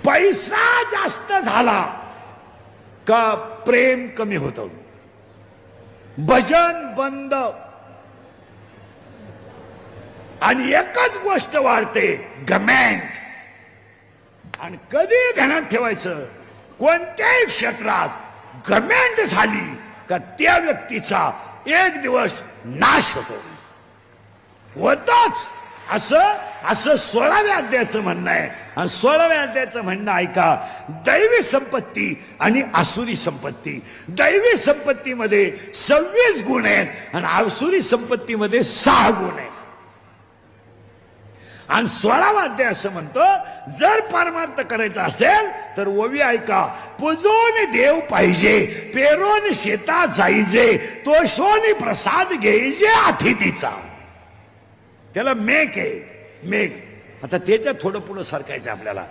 पैसा जास्त झाला का प्रेम कमी होतं, भजन बंद, आणि एकच गोष्ट वाढते, घमंड. आणि कधी ध्यानात ठेवायचं, कोणत्याही क्षेत्रात घमंड झाली का त्या व्यक्तीचा एक दिवस नाश होतो, होताच. असं 16व्या अध्यायाचं म्हणणं आहे. आणि 16व्या अध्यायाचं म्हणणं ऐका, दैवी संपत्ती आणि आसुरी संपत्ती. दैवी संपत्तीमध्ये 26 गुण आहेत आणि आसुरी संपत्तीमध्ये 6 गुण आहेत. आणि 16वा अध्याय असं म्हणतो, जर परमार्थ करायचा असेल तर ओवी ऐका, पुजून देव पाहिजे, पेरून शेतात जाईजे, तो सोनी प्रसाद घ्यायचे अतिथीचा. त्याला मेघ आहे, मेघ. आता त्याच्यात थोडं पुढं सरकायचं आपल्याला.